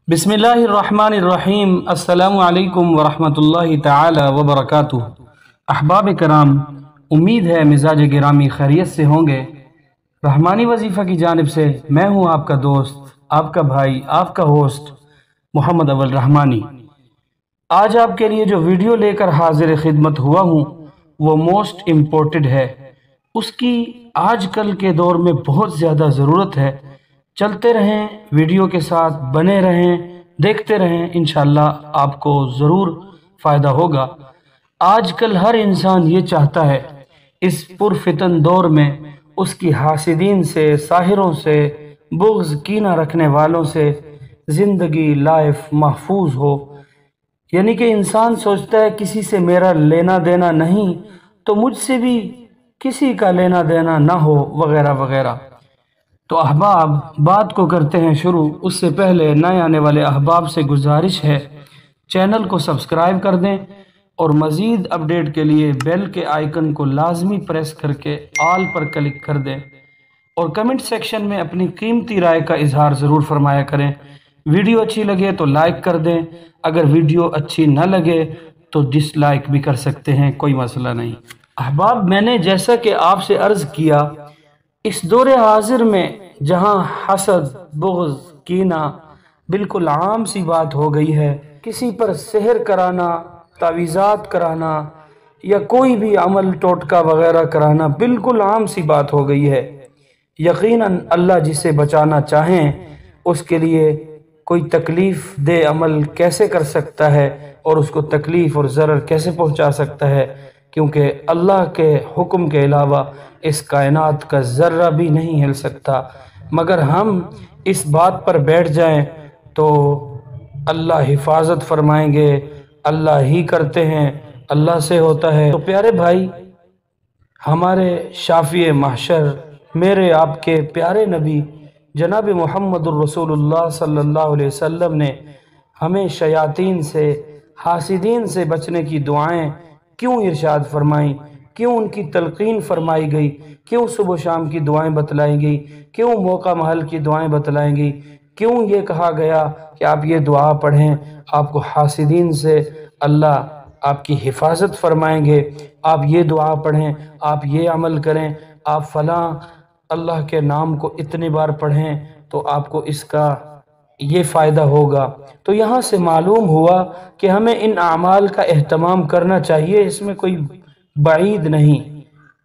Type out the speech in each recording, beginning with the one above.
بسم اللہ الرحمن الرحیم۔ السلام علیکم ورحمۃ اللہ تعالی وبرکاتہ۔ احباب کرام، امید ہے مزاج گرامی خیریت سے ہوں گے۔ رحمانی وظیفہ کی جانب سے میں ہوں آپ کا دوست، آپ کا بھائی، آپ کا ہوسٹ محمد اول رحمانی۔ آج آپ کے لیے جو ویڈیو لے کر حاضر خدمت ہوا ہوں وہ موسٹ امپورٹنٹ ہے، اس کی آج کل کے دور میں بہت زیادہ ضرورت ہے۔ چلتے رہیں، ویڈیو کے ساتھ بنے رہیں، دیکھتے رہیں، انشاءاللہ آپ کو ضرور فائدہ ہوگا۔ آج کل ہر انسان یہ چاہتا ہے اس پرفتن دور میں اس کی حاسدین سے، ساحروں سے، بغض کینہ رکھنے والوں سے زندگی لائف محفوظ ہو، یعنی کہ انسان سوچتا ہے کسی سے میرا لینا دینا نہیں تو مجھ سے بھی کسی کا لینا دینا نہ ہو، وغیرہ وغیرہ۔ تو احباب، بات کو کرتے ہیں شروع۔ اس سے پہلے نئے آنے والے احباب سے گزارش ہے چینل کو سبسکرائب کر دیں اور مزید اپڈیٹ کے لیے بیل کے آئیکن کو لازمی پریس کر کے آل پر کلک کر دیں، اور کمنٹ سیکشن میں اپنی قیمتی رائے کا اظہار ضرور فرمایا کریں۔ ویڈیو اچھی لگے تو لائک کر دیں، اگر ویڈیو اچھی نہ لگے تو ڈس لائک بھی کر سکتے ہیں، کوئی مسئلہ نہیں۔ احباب، میں نے جیسا کہ آپ سے عرض کیا، اس دور حاضر میں جہاں حسد، بغض، کینہ بالکل عام سی بات ہو گئی ہے، کسی پر سحر کرانا، تعویذات کرانا یا کوئی بھی عمل ٹوٹکا وغیرہ کرانا بالکل عام سی بات ہو گئی ہے۔ یقیناً اللہ جسے بچانا چاہیں اس کے لیے کوئی تکلیف دہ عمل کیسے کر سکتا ہے اور اس کو تکلیف اور ضرر کیسے پہنچا سکتا ہے، کیونکہ اللہ کے حکم کے علاوہ اس کائنات کا ذرہ بھی نہیں ہل سکتا۔ مگر ہم اس بات پر بیٹھ جائیں تو اللہ حفاظت فرمائیں گے، اللہ ہی کرتے ہیں، اللہ سے ہوتا ہے۔ تو پیارے بھائی، ہمارے شافی محشر، میرے آپ کے پیارے نبی جناب محمد الرسول اللہ صلی اللہ علیہ وسلم نے ہمیں شیاطین سے، حاسدین سے بچنے کی دعائیں کیوں ارشاد فرمائیں، کیوں ان کی تلقین فرمائی گئی، کیوں صبح و شام کی دعائیں بتلائی گئی، کیوں موقع محل کی دعائیں بتلائی گئی، کیوں یہ کہا گیا کہ آپ یہ دعا پڑھیں، آپ کو حاسدین سے اللہ آپ کی حفاظت فرمائیں گے، آپ یہ دعا پڑھیں، آپ یہ عمل کریں، آپ فلاں اللہ کے نام کو اتنی بار پڑھیں تو آپ کو اس کا یہ فائدہ ہوگا۔ تو یہاں سے معلوم ہوا کہ ہمیں ان اعمال کا اہتمام کرنا چاہیے، اس میں کوئی بعید نہیں،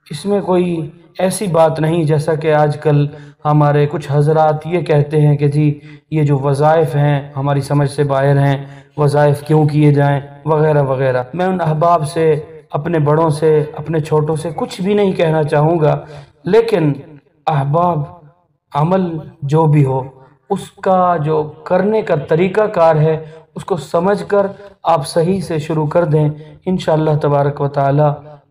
اس میں کوئی ایسی بات نہیں جیسا کہ آج کل ہمارے کچھ حضرات یہ کہتے ہیں کہ جی یہ جو وظائف ہیں ہماری سمجھ سے باہر ہیں، وظائف کیوں کیے جائیں، وغیرہ وغیرہ۔ میں ان احباب سے، اپنے بڑوں سے، اپنے چھوٹوں سے کچھ بھی نہیں کہنا چاہوں گا، لیکن احباب، عمل جو بھی ہو اس کا جو کرنے کا طریقہ کار ہے اس کو سمجھ کر آپ صحیح سے شروع کر دیں، انشاءاللہ تبارک و تعالی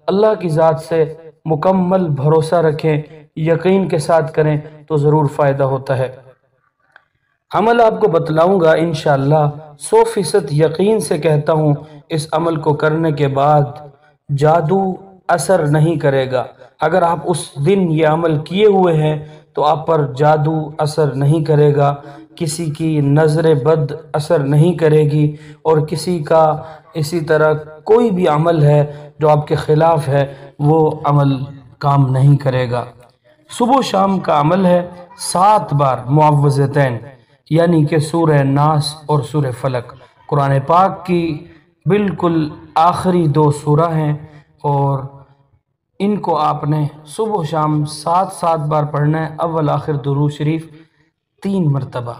اللہ کی ذات سے مکمل بھروسہ رکھیں، یقین کے ساتھ کریں تو ضرور فائدہ ہوتا ہے۔ عمل آپ کو بتلاؤں گا انشاءاللہ، 100% یقین سے کہتا ہوں، اس عمل کو کرنے کے بعد جادو اثر نہیں کرے گا۔ اگر آپ اس دن یہ عمل کیے ہوئے ہیں تو آپ پر جادو اثر نہیں کرے گا، کسی کی نظر بد اثر نہیں کرے گی، اور کسی کا اسی طرح کوئی بھی عمل ہے جو آپ کے خلاف ہے وہ عمل کام نہیں کرے گا۔ صبح و شام کا عمل ہے 7 بار معوذتین، یعنی کہ سورہ ناس اور سورہ فلق، قرآن پاک کی بالکل آخری 2 سورہ ہیں، اور ان کو آپ نے صبح و شام 7 بار پڑھنا ہے، اول آخر درود شریف 3 مرتبہ،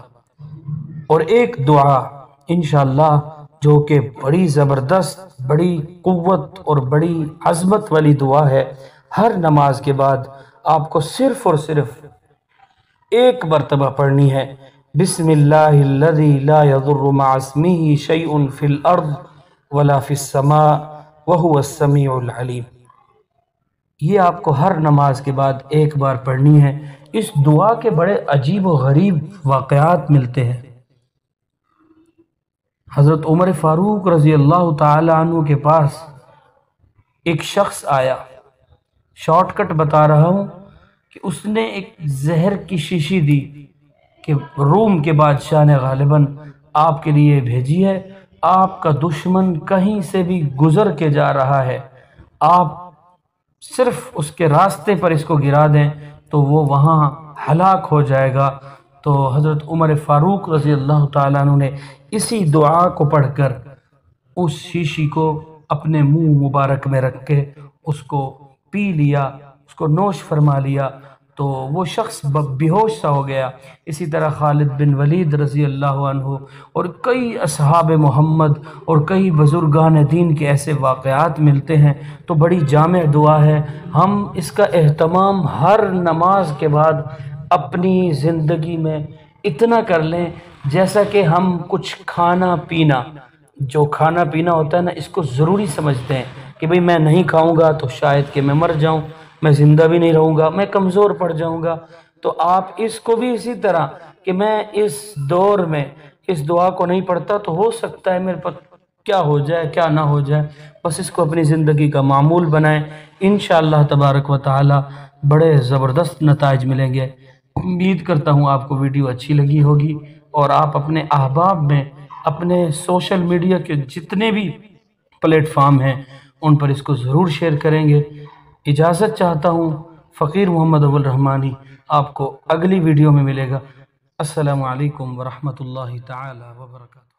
اور ایک دعا انشاءاللہ جو کہ بڑی زبردست، بڑی قوت اور بڑی عظمت والی دعا ہے، ہر نماز کے بعد آپ کو صرف اور صرف 1 مرتبہ پڑھنی ہے، بسم اللہ الذی لا یضر مع اسمہ شیء فی الارض ولا فی السماء وہو السمیع العلیم۔ یہ آپ کو ہر نماز کے بعد 1 بار پڑھنی ہے۔ اس دعا کے بڑے عجیب و غریب واقعات ملتے ہیں۔ حضرت عمر فاروق رضی اللہ تعالی عنہ کے پاس ایک شخص آیا، شارٹ کٹ بتا رہا ہوں، کہ اس نے ایک زہر کی شیشی دی کہ روم کے بادشاہ نے غالباً آپ کے لیے بھیجی ہے۔ آپ کا دشمن کہیں سے بھی گزر کے جا رہا ہے، آپ صرف اس کے راستے پر اس کو گرا دیں تو وہ وہاں ہلاک ہو جائے گا۔ تو حضرت عمر فاروق رضی اللہ تعالیٰ عنہ نے اسی دعا کو پڑھ کر اس شیشی کو اپنے منہ مبارک میں رکھ کے اس کو پی لیا، اس کو نوش فرما لیا، تو وہ شخص بے ہوش سا ہو گیا۔ اسی طرح خالد بن ولید رضی اللہ عنہ اور کئی اصحاب محمد اور کئی بزرگان دین کے ایسے واقعات ملتے ہیں۔ تو بڑی جامع دعا ہے، ہم اس کا اہتمام ہر نماز کے بعد اپنی زندگی میں اتنا کر لیں جیسا کہ ہم کچھ کھانا پینا، جو کھانا پینا ہوتا ہے نا، اس کو ضروری سمجھتے ہیں کہ بھئی میں نہیں کھاؤں گا تو شاید کہ میں مر جاؤں، میں زندہ بھی نہیں رہوں گا، میں کمزور پڑ جاؤں گا۔ تو آپ اس کو بھی اسی طرح کہ میں اس دور میں اس دعا کو نہیں پڑھتا تو ہو سکتا ہے میرے پر کیا ہو جائے کیا نہ ہو جائے، بس اس کو اپنی زندگی کا معمول بنائیں، انشاءاللہ تبارک و تعالی بڑے زبردست نتائج ملیں گے۔ امید کرتا ہوں آپ کو ویڈیو اچھی لگی ہوگی اور آپ اپنے احباب میں، اپنے سوشل میڈیا کے جتنے بھی پلیٹ فارم ہیں ان پر اس کو ضرور شیئر کریں گے۔ اجازت چاہتا ہوں، فقیر محمد اول رحمانی آپ کو اگلی ویڈیو میں ملے گا۔ السلام علیکم ورحمۃ اللہ تعالی وبرکاتہ۔